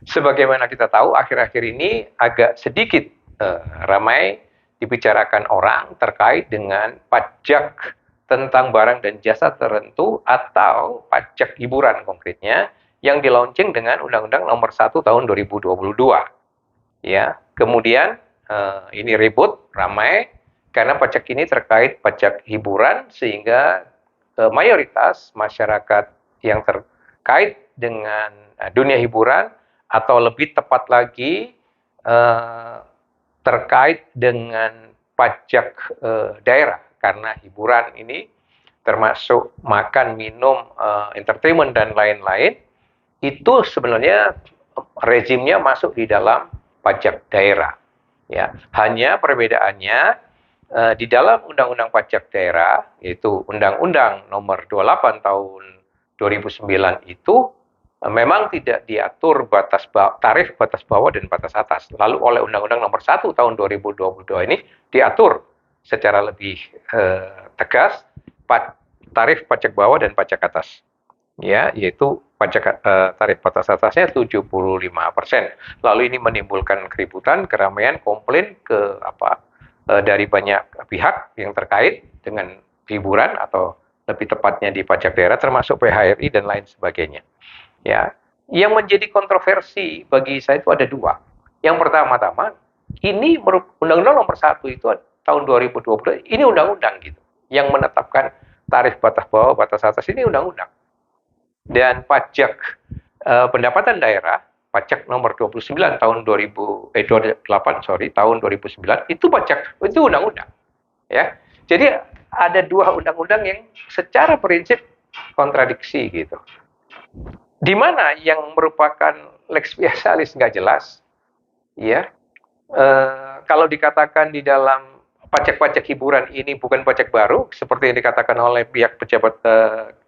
Sebagaimana kita tahu, akhir-akhir ini agak sedikit ramai dibicarakan orang terkait dengan pajak tentang barang dan jasa tertentu atau pajak hiburan konkretnya yang dilaunching dengan Undang-Undang Nomor 1 Tahun 2022. Ya, kemudian ini ribut, ramai karena pajak ini terkait pajak hiburan sehingga mayoritas masyarakat yang terkait dengan dunia hiburan atau lebih tepat lagi terkait dengan pajak daerah karena hiburan ini termasuk makan, minum, entertainment dan lain-lain itu sebenarnya rezimnya masuk di dalam pajak daerah. Ya, hanya perbedaannya di dalam Undang-Undang Pajak Daerah, yaitu Undang-Undang Nomor 28 Tahun 2009 itu memang tidak diatur tarif batas bawah dan batas atas. Lalu oleh Undang-Undang Nomor 1 Tahun 2022 ini diatur secara lebih tegas tarif pajak bawah dan pajak atas. Ya, yaitu pajak tarif batas atasnya 75%. Lalu ini menimbulkan keributan, keramaian, komplain dari banyak pihak yang terkait dengan hiburan atau lebih tepatnya di pajak daerah termasuk PHRI dan lain sebagainya. Ya, yang menjadi kontroversi bagi saya itu ada dua. Yang pertama-tama, ini Undang-Undang Nomor 1 itu tahun 2020, ini undang-undang gitu, yang menetapkan tarif batas bawah, batas atas ini undang-undang. Dan pajak pendapatan daerah, pajak nomor 29 tahun 28 tahun 2009 itu itu undang-undang. Ya. Jadi ada dua undang-undang yang secara prinsip kontradiksi gitu. Di mana yang merupakan lex specialis nggak jelas, ya. Kalau dikatakan di dalam pajak-pajak hiburan ini bukan pajak baru seperti yang dikatakan oleh pihak pejabat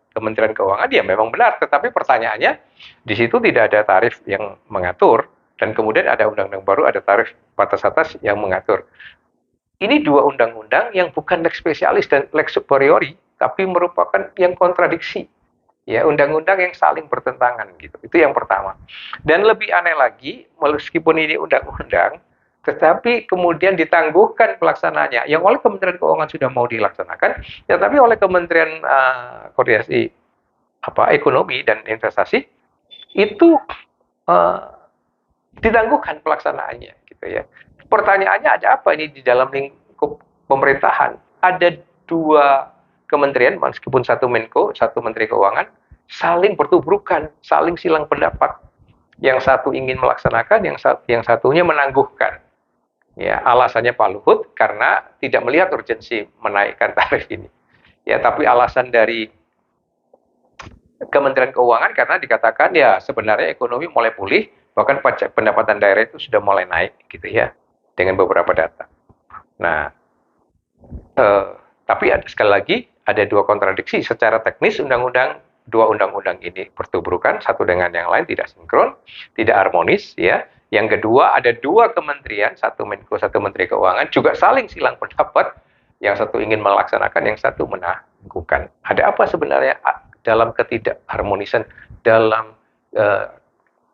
Kementerian Keuangan, ya memang benar, tetapi pertanyaannya di situ tidak ada tarif yang mengatur dan kemudian ada undang-undang baru, ada tarif batas atas yang mengatur. Ini dua undang-undang yang bukan lex specialis dan lex superiori, tapi merupakan yang kontradiksi. Ya, undang-undang yang saling bertentangan gitu. Itu yang pertama. Dan lebih aneh lagi, meskipun ini undang-undang, tetapi kemudian ditangguhkan pelaksanaannya yang oleh Kementerian Keuangan sudah mau dilaksanakan, ya tapi oleh Kementerian Koordinasi Ekonomi dan Investasi itu ditangguhkan pelaksanaannya gitu ya. Pertanyaannya ada apa ini di dalam lingkup pemerintahan? Ada dua kementerian, meskipun satu Menko, satu Menteri Keuangan, saling bertubrukan, saling silang pendapat. Yang satu ingin melaksanakan, yang satunya menangguhkan. Ya, alasannya Pak Luhut karena tidak melihat urgensi menaikkan tarif ini. Ya, tapi alasan dari Kementerian Keuangan karena dikatakan ya sebenarnya ekonomi mulai pulih, bahkan pajak pendapatan daerah itu sudah mulai naik gitu ya dengan beberapa data. Nah, tapi sekali lagi ada dua kontradiksi secara teknis dua undang-undang ini bertubrukan satu dengan yang lain, tidak sinkron, tidak harmonis ya. Yang kedua, ada dua kementerian, satu Menko, satu Menteri Keuangan, juga saling silang pendapat. Yang satu ingin melaksanakan, yang satu menangguhkan. Ada apa sebenarnya dalam ketidakharmonisan, dalam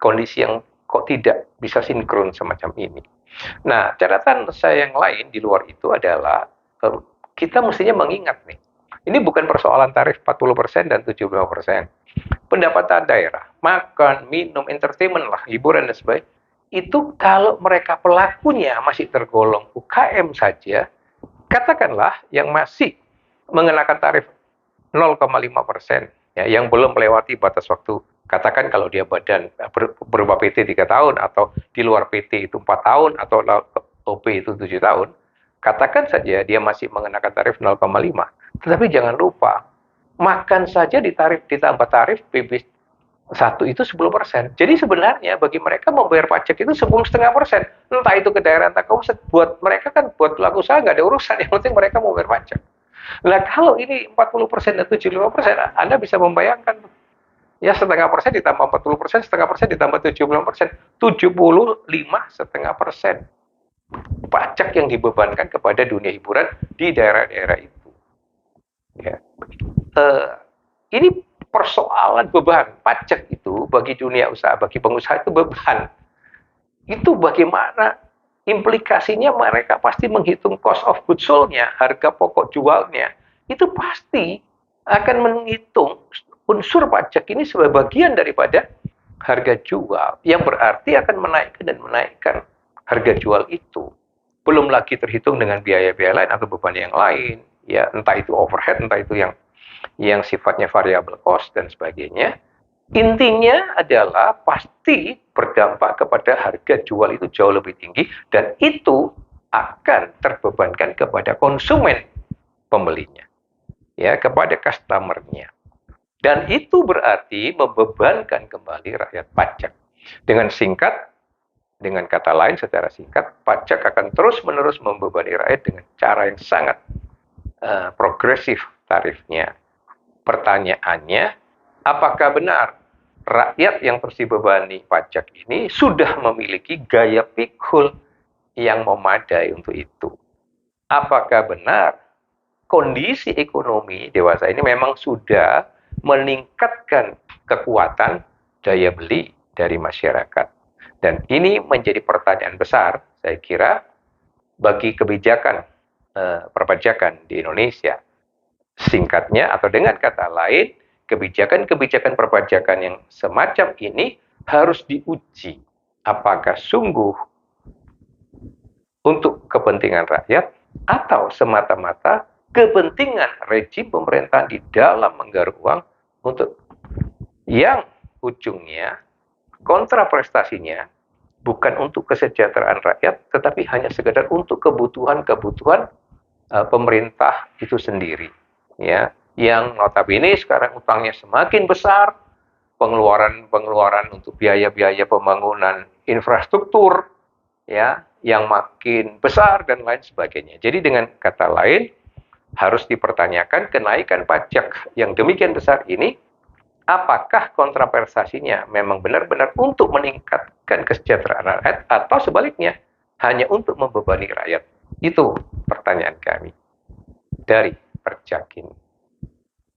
kondisi yang kok tidak bisa sinkron semacam ini. Nah, catatan saya yang lain di luar itu adalah kita mestinya mengingat nih, ini bukan persoalan tarif 40% dan 75%. Pendapatan daerah, makan, minum, entertainment lah, hiburan dan sebagainya, itu kalau mereka pelakunya masih tergolong UKM saja, katakanlah yang masih mengenakan tarif 0,5%, ya, yang belum melewati batas waktu, katakan kalau dia badan berubah PT 3 tahun, atau di luar PT itu 4 tahun, atau OP itu 7 tahun, katakan saja dia masih mengenakan tarif 0,5, tetapi jangan lupa, makan saja ditambah tarif PB 1 itu 10%. Jadi sebenarnya bagi mereka membayar pajak itu 10,5%. Entah itu ke daerah, entah ke pusat. Buat mereka kan, buat pelaku usaha nggak ada urusan. Yang penting mereka mau bayar pajak. Nah kalau ini 40% dan 75%, Anda bisa membayangkan. Ya setengah persen ditambah 40%, setengah persen ditambah 75%. 75,5%. Pajak yang dibebankan kepada dunia hiburan di daerah-daerah itu. Ya. Ini persoalan beban pajak itu bagi dunia usaha, bagi pengusaha itu beban. Itu bagaimana implikasinya mereka pasti menghitung cost of goods sold-nya, harga pokok jualnya. Itu pasti akan menghitung unsur pajak ini sebagai bagian daripada harga jual, yang berarti akan menaikkan harga jual itu. Belum lagi terhitung dengan biaya-biaya lain atau beban yang lain, ya entah itu overhead, entah itu yang sifatnya variable cost dan sebagainya. Intinya adalah pasti berdampak kepada harga jual itu jauh lebih tinggi, dan itu akan terbebankan kepada konsumen pembelinya, ya, kepada customer-nya. Dan itu berarti membebankan kembali rakyat pajak. Dengan kata lain, secara singkat, pajak akan terus-menerus membebani rakyat dengan cara yang sangat progresif tarifnya. Pertanyaannya, apakah benar rakyat yang terus dibebani pajak ini sudah memiliki gaya pikul yang memadai untuk itu? Apakah benar kondisi ekonomi dewasa ini memang sudah meningkatkan kekuatan daya beli dari masyarakat? Dan ini menjadi pertanyaan besar, saya kira, bagi kebijakan perpajakan di Indonesia. Singkatnya, atau dengan kata lain, kebijakan-kebijakan perpajakan yang semacam ini harus diuji apakah sungguh untuk kepentingan rakyat atau semata-mata kepentingan rejim pemerintahan di dalam menggaruk uang untuk yang ujungnya kontraprestasinya bukan untuk kesejahteraan rakyat, tetapi hanya sekedar untuk kebutuhan-kebutuhan pemerintah itu sendiri. Ya, yang notabene sekarang utangnya semakin besar, pengeluaran untuk biaya-biaya pembangunan infrastruktur, ya, yang makin besar dan lain sebagainya. Jadi dengan kata lain, harus dipertanyakan kenaikan pajak yang demikian besar ini, apakah kontraprestasinya memang benar-benar untuk meningkatkan kesejahteraan rakyat atau sebaliknya hanya untuk membebani rakyat? Itu pertanyaan kami dari Perjakin.